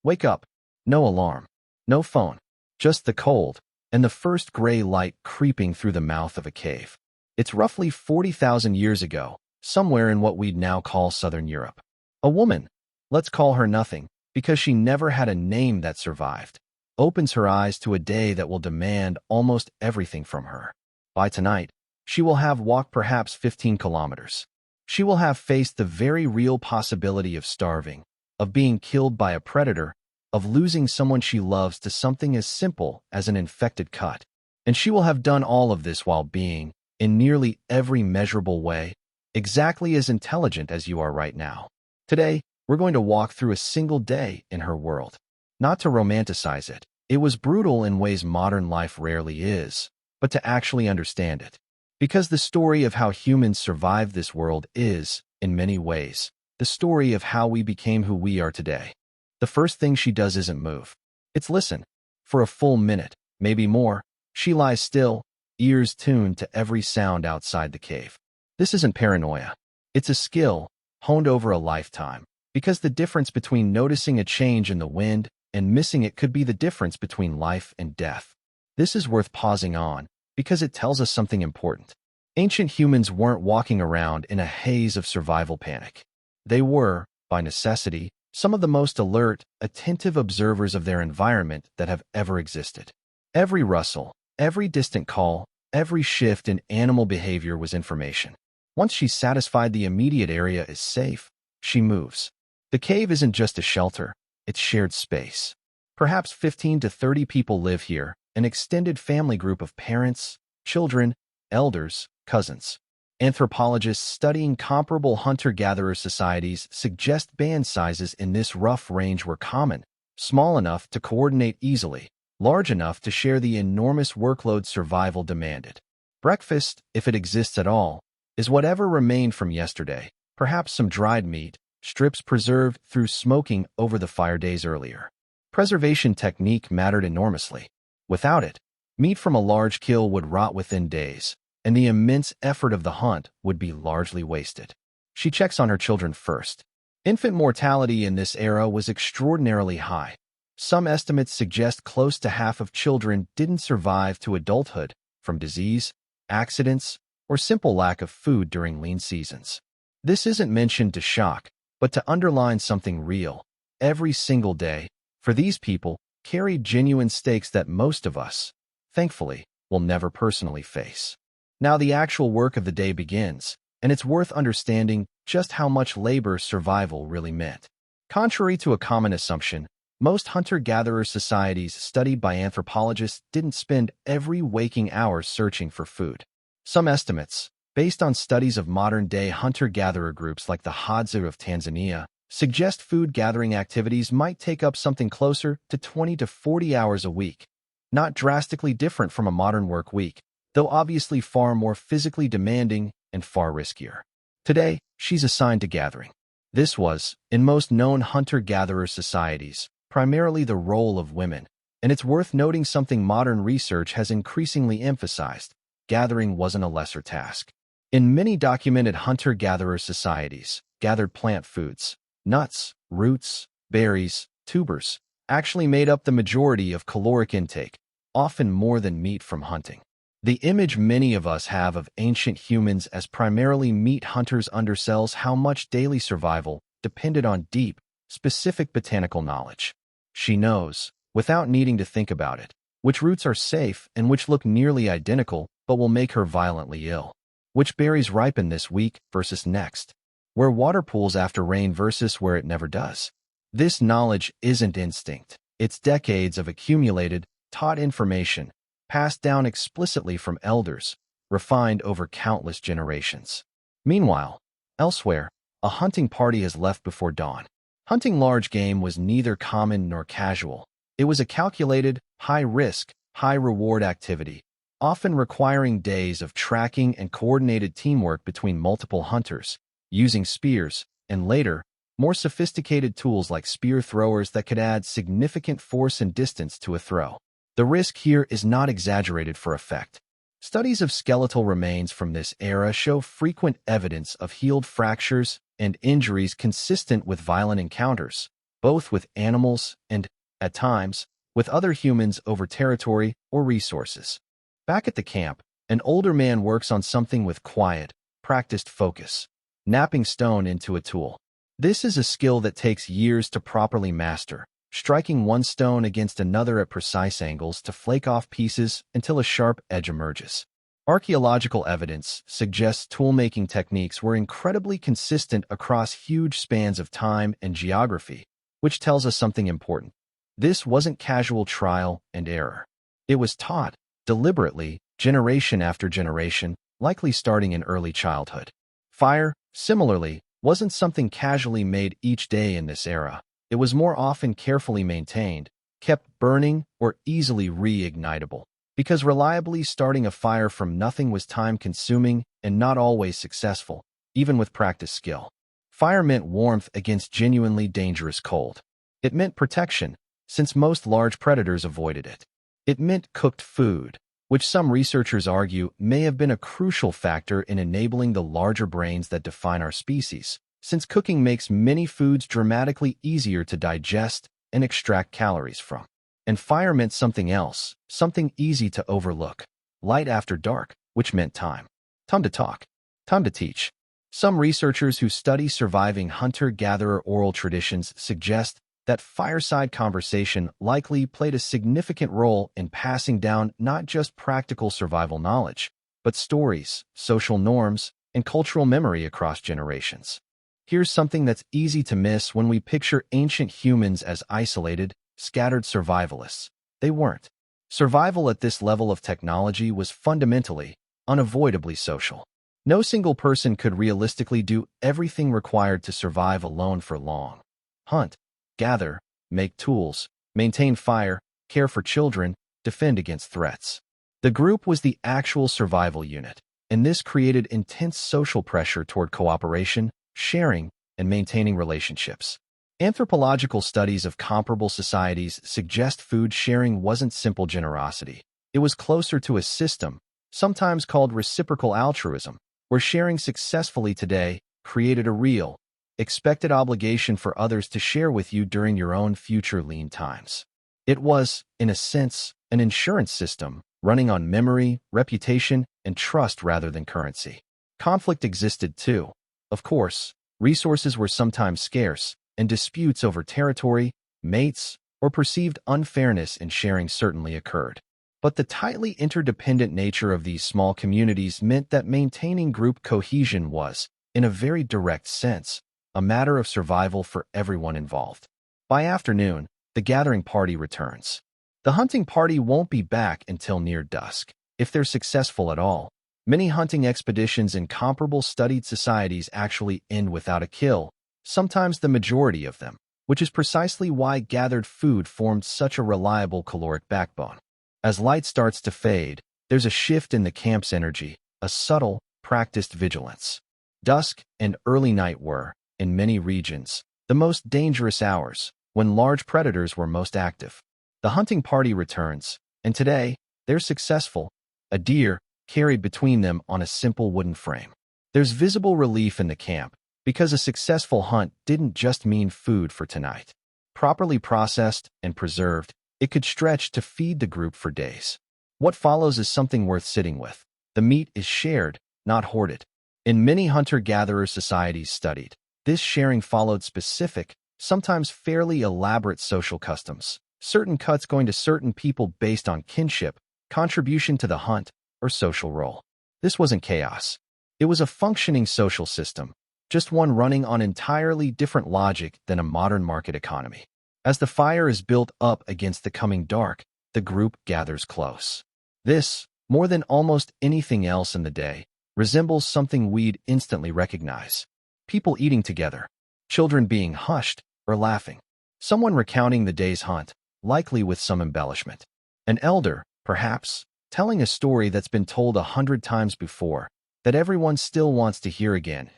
Wake up. No alarm. No phone. Just the cold, and the first gray light creeping through the mouth of a cave. It's roughly 40,000 years ago, somewhere in what we'd now call Southern Europe. A woman, let's call her Nothing, because she never had a name that survived, opens her eyes to a day that will demand almost everything from her. By tonight, she will have walked perhaps 15 kilometers. She will have faced the very real possibility of starving, of being killed by a predator, of losing someone she loves to something as simple as an infected cut. And she will have done all of this while being, in nearly every measurable way, exactly as intelligent as you are right now. Today, we're going to walk through a single day in her world. Not to romanticize it. It was brutal in ways modern life rarely is, but to actually understand it. Because the story of how humans survived this world is, in many ways, the story of how we became who we are today. The first thing she does isn't move. It's listen. For a full minute, maybe more, she lies still, ears tuned to every sound outside the cave. This isn't paranoia. It's a skill, honed over a lifetime. Because the difference between noticing a change in the wind and missing it could be the difference between life and death. This is worth pausing on, because it tells us something important. Ancient humans weren't walking around in a haze of survival panic. They were, by necessity, some of the most alert, attentive observers of their environment that have ever existed. Every rustle, every distant call, every shift in animal behavior was information. Once she's satisfied the immediate area is safe, she moves. The cave isn't just a shelter, it's shared space. Perhaps 15 to 30 people live here, an extended family group of parents, children, elders, cousins. Anthropologists studying comparable hunter-gatherer societies suggest band sizes in this rough range were common, small enough to coordinate easily, large enough to share the enormous workload survival demanded. Breakfast, if it exists at all, is whatever remained from yesterday, perhaps some dried meat, strips preserved through smoking over the fire days earlier. Preservation technique mattered enormously. Without it, meat from a large kill would rot within days, and the immense effort of the hunt would be largely wasted. She checks on her children first. Infant mortality in this era was extraordinarily high. Some estimates suggest close to half of children didn't survive to adulthood from disease, accidents, or simple lack of food during lean seasons. This isn't mentioned to shock, but to underline something real. Every single day, for these people, carried genuine stakes that most of us, thankfully, will never personally face. Now the actual work of the day begins, and it's worth understanding just how much labor survival really meant. Contrary to a common assumption, most hunter-gatherer societies studied by anthropologists didn't spend every waking hour searching for food. Some estimates, based on studies of modern-day hunter-gatherer groups like the Hadza of Tanzania, suggest food-gathering activities might take up something closer to 20 to 40 hours a week. Not drastically different from a modern work week, though obviously far more physically demanding and far riskier. Today, she's assigned to gathering. This was, in most known hunter-gatherer societies, primarily the role of women, and it's worth noting something modern research has increasingly emphasized. Gathering wasn't a lesser task. In many documented hunter-gatherer societies, gathered plant foods, nuts, roots, berries, tubers, actually made up the majority of caloric intake, often more than meat from hunting. The image many of us have of ancient humans as primarily meat hunters undersells how much daily survival depended on deep, specific botanical knowledge. She knows, without needing to think about it, which roots are safe and which look nearly identical but will make her violently ill. Which berries ripen this week versus next. Where water pools after rain versus where it never does. This knowledge isn't instinct. It's decades of accumulated, taught information, passed down explicitly from elders, refined over countless generations. Meanwhile, elsewhere, a hunting party has left before dawn. Hunting large game was neither common nor casual. It was a calculated, high-risk, high-reward activity, often requiring days of tracking and coordinated teamwork between multiple hunters, using spears, and later, more sophisticated tools like spear throwers that could add significant force and distance to a throw. The risk here is not exaggerated for effect. Studies of skeletal remains from this era show frequent evidence of healed fractures and injuries consistent with violent encounters, both with animals and, at times, with other humans over territory or resources. Back at the camp, an older man works on something with quiet, practiced focus, knapping stone into a tool. This is a skill that takes years to properly master, striking one stone against another at precise angles to flake off pieces until a sharp edge emerges. Archaeological evidence suggests tool-making techniques were incredibly consistent across huge spans of time and geography, which tells us something important. This wasn't casual trial and error. It was taught, deliberately, generation after generation, likely starting in early childhood. Fire, similarly, wasn't something casually made each day in this era. It was more often carefully maintained, kept burning, or easily reignitable, because reliably starting a fire from nothing was time-consuming and not always successful, even with practiced skill. Fire meant warmth against genuinely dangerous cold. It meant protection, since most large predators avoided it. It meant cooked food, which some researchers argue may have been a crucial factor in enabling the larger brains that define our species, since cooking makes many foods dramatically easier to digest and extract calories from. And fire meant something else, something easy to overlook. Light after dark, which meant time. Time to talk. Time to teach. Some researchers who study surviving hunter-gatherer oral traditions suggest that fireside conversation likely played a significant role in passing down not just practical survival knowledge, but stories, social norms, and cultural memory across generations. Here's something that's easy to miss when we picture ancient humans as isolated, scattered survivalists. They weren't. Survival at this level of technology was fundamentally, unavoidably social. No single person could realistically do everything required to survive alone for long. Hunt, gather, make tools, maintain fire, care for children, defend against threats. The group was the actual survival unit, and this created intense social pressure toward cooperation, sharing, and maintaining relationships. Anthropological studies of comparable societies suggest food sharing wasn't simple generosity. It was closer to a system, sometimes called reciprocal altruism, where sharing successfully today created a real, expected obligation for others to share with you during your own future lean times. It was, in a sense, an insurance system, running on memory, reputation, and trust rather than currency. Conflict existed too. Of course, resources were sometimes scarce, and disputes over territory, mates, or perceived unfairness in sharing certainly occurred. But the tightly interdependent nature of these small communities meant that maintaining group cohesion was, in a very direct sense, a matter of survival for everyone involved. By afternoon, the gathering party returns. The hunting party won't be back until near dusk, if they're successful at all. Many hunting expeditions in comparable studied societies actually end without a kill, sometimes the majority of them, which is precisely why gathered food formed such a reliable caloric backbone. As light starts to fade, there's a shift in the camp's energy, a subtle, practiced vigilance. Dusk and early night were, in many regions, the most dangerous hours, when large predators were most active. The hunting party returns, and today, they're successful, a deer carried between them on a simple wooden frame. There's visible relief in the camp, because a successful hunt didn't just mean food for tonight. Properly processed and preserved, it could stretch to feed the group for days. What follows is something worth sitting with. The meat is shared, not hoarded. In many hunter-gatherer societies studied, this sharing followed specific, sometimes fairly elaborate social customs, certain cuts going to certain people based on kinship, contribution to the hunt, or social role. This wasn't chaos. It was a functioning social system, just one running on entirely different logic than a modern market economy. As the fire is built up against the coming dark, the group gathers close. This, more than almost anything else in the day, resembles something we'd instantly recognize. People eating together, children being hushed or laughing, someone recounting the day's hunt, likely with some embellishment. An elder, perhaps, telling a story that's been told 100 times before, that everyone still wants to hear again.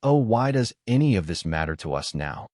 Oh, why does any of this matter to us now,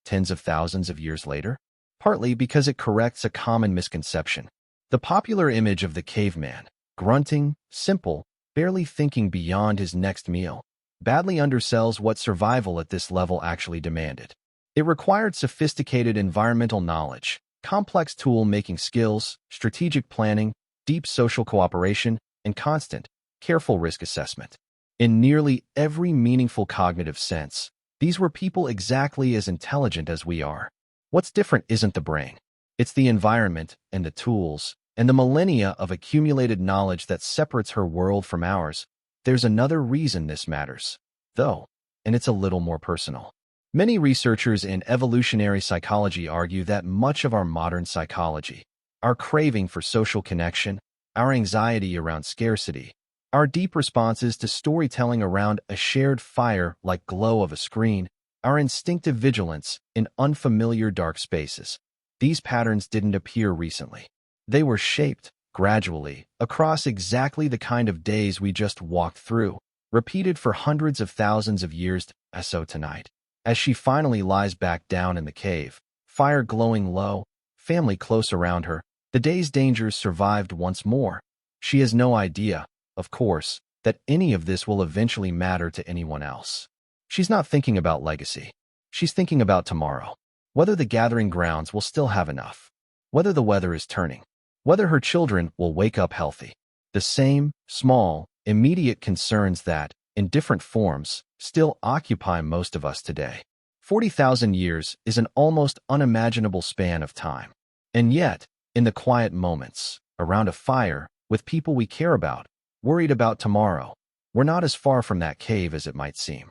tens of thousands of years later? Partly because it corrects a common misconception. The popular image of the caveman, grunting, simple, barely thinking beyond his next meal, badly undersells what survival at this level actually demanded. It required sophisticated environmental knowledge, complex tool-making skills, strategic planning, deep social cooperation, and constant, careful risk assessment. In nearly every meaningful cognitive sense, these were people exactly as intelligent as we are. What's different isn't the brain. It's the environment and the tools, and the millennia of accumulated knowledge that separates her world from ours. There's another reason this matters, though, and it's a little more personal. Many researchers in evolutionary psychology argue that much of our modern psychology, our craving for social connection, our anxiety around scarcity, our deep responses to storytelling around a shared fire-like glow of a screen, our instinctive vigilance in unfamiliar dark spaces, these patterns didn't appear recently. They were shaped, gradually, across exactly the kind of days we just walked through, repeated for hundreds of thousands of years. So tonight, as she finally lies back down in the cave, fire glowing low, family close around her, the day's dangers survived once more. She has no idea, of course, that any of this will eventually matter to anyone else. She's not thinking about legacy. She's thinking about tomorrow. Whether the gathering grounds will still have enough. Whether the weather is turning. Whether her children will wake up healthy. The same, small, immediate concerns that, in different forms, still occupy most of us today. 40,000 years is an almost unimaginable span of time. And yet, in the quiet moments, around a fire, with people we care about, worried about tomorrow, we're not as far from that cave as it might seem.